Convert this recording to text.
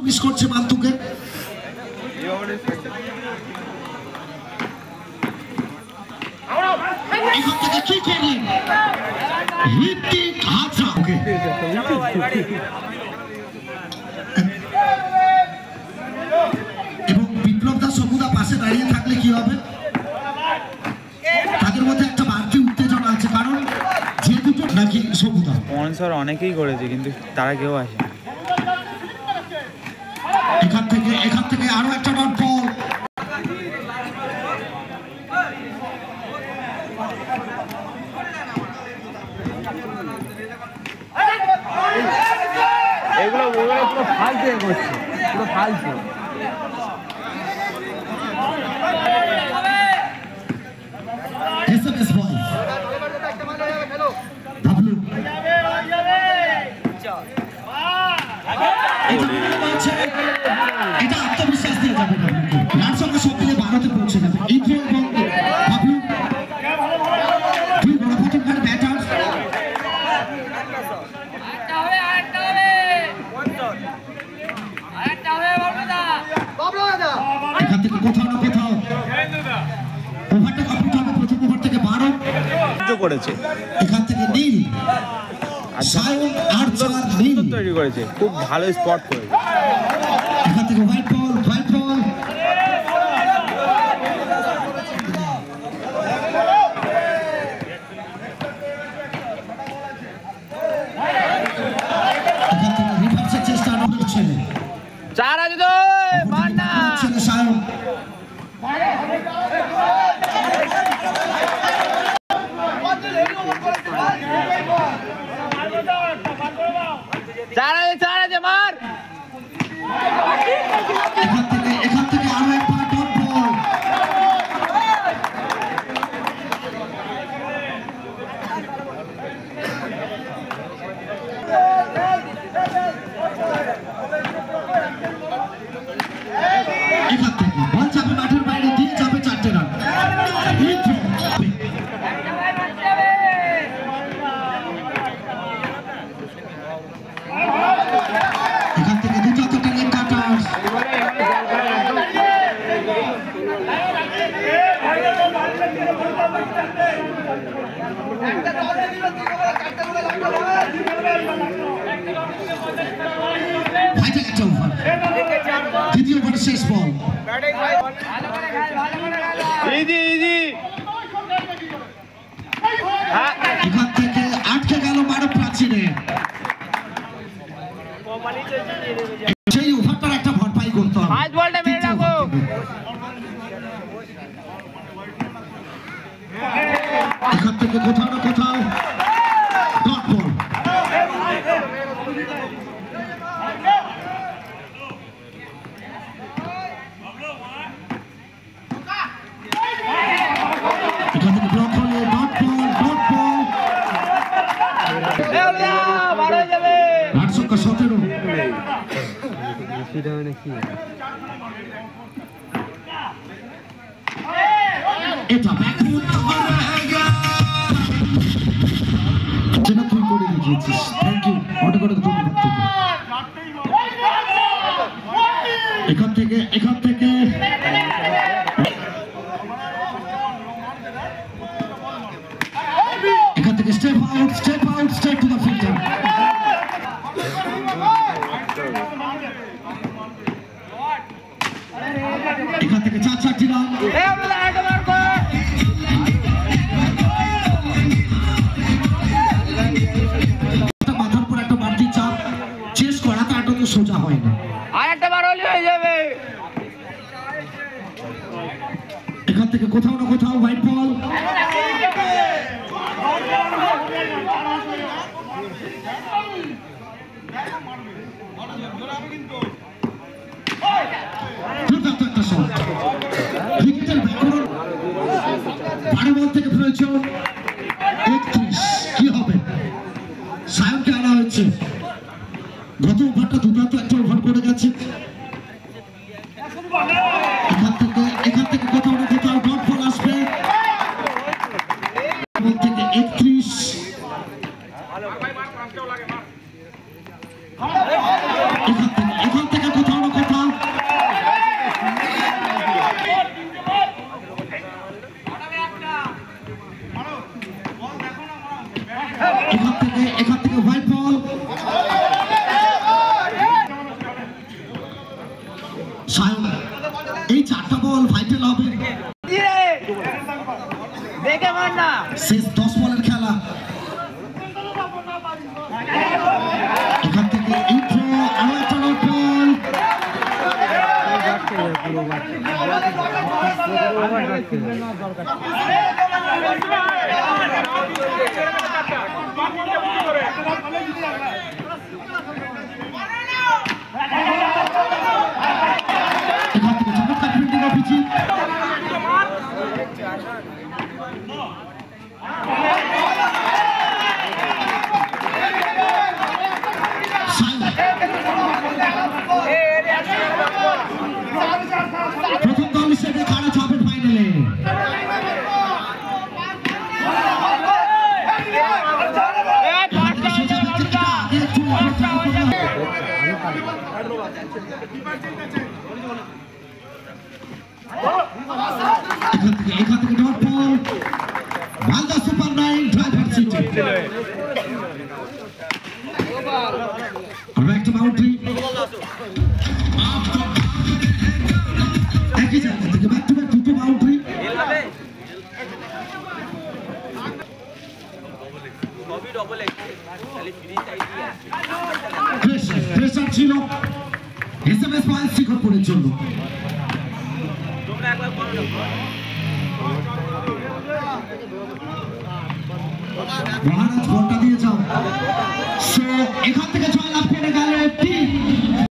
Miss করছে মান্তুকে। এখান থেকে কি করলেন ঋত্বিক হাজরা এবং বিপ্লব দাস সবুদা পাশে দাঁড়িয়ে থাকলে কি হবে? তাদের মধ্যে একটা বাড়তি উত্তেজনা আছে, কারণ যে দুটো নাকি সবুদা স্পন্সর অনেকেই করেছে কিন্তু তারা কেউ আসে না। এখান থেকে আরো একটা ডট বল। এগুলো পুরো ফালতু করছে, পুরো ফালতু। এসএমএস বল ডাব্লিউ এটা আত্মবিশ্বাস দিয়ে যাবে রান সংখ্যা সব মিলে 12-তে পৌঁছে যাবে। এই থ্রো এবং ডাব্লিউ দুই বড় প্রথমকার ব্যাটার। এখান থেকে কোথাও না কোথাও ওভারটা কমপ্লিট হবে। প্রথম ওভার থেকে 12 করেছে, এখান থেকে নীল সায়ন আর্চার নীল তৈরি করেছে, খুব ভালো স্পট করেছে। এখান থেকে হোয়াইট বল এখান থেকে রিভার্সের চেষ্টা করছে চার আছে তো মান্না সায়ন। চার আছে মার। এখান থেকে আরো একবার ডট বল। এখান থেকে বল যাবে মাঠের বাইরে, দিয়ে যাবে 4টে রান। এখান থেকে দুটো টার্গেট কাটার। দ্বিতীয় ওভারের শেষ বল। এখান থেকে আটকে গেল মানব প্রাচীরে। সেই ওভারটার একটা ভরপাই করতে হবে। এখান থেকে কোথাও না কোথাও ডট বল। এখান থেকে ব্লক হলে ডট বল। রান সংখ্যা 17। এটা যেটা তুই করে দেখিয়েছিস, থ্যাংক ইউ। অনেক অনেক ধন্যবাদ তোকে। এখান থেকে step out straight to the filter. এখান থেকে 4-4টি রান। মাথার উপর একটা বাড়তি চাপ, চেস করাটা তো সোজা হয় না। আরেকটা বার হলে হয়ে যাবে। এখান থেকে কোথাও না কোথাও হোয়াইট বল। একটা শট ক্রিকেটের ব্যাকরণ। 12 বল থেকে প্রয়োজন 31। কি হবে? সায়নকে আনা হয়েছে। গত ওভারটা দুটো একটা ওভার করে গেছে। এখান থেকে কোথাও না কোথাও ডট বল আসবে। থেকে 31। এখান থেকে সায়ন এই 4টা বল ভাইটাল হবে, দেখে মার না, শেষ 10 বলের খেলা। এখান থেকে এই থ্রো, আরো একটা নট বল। এখান থেকে চমৎকার ফিল্ডিং অভিজিৎ। প্রথম দল হিসেবে কারা যাবে ফাইনালে। এখান থেকে dot ball, Malda super 9 driver city. আর একটা বাউন্ডারি একই জায়গা থেকে ব্যাক টু ব্যাক দুটো বাউন্ডারি। প্রেসার ছিল এসএমএস পয়েন্ট শিখরপুরের জন্য। মহারাজ বলটা দিয়ে যাও। সো এখান থেকে জয়লাভ করে গেল টিম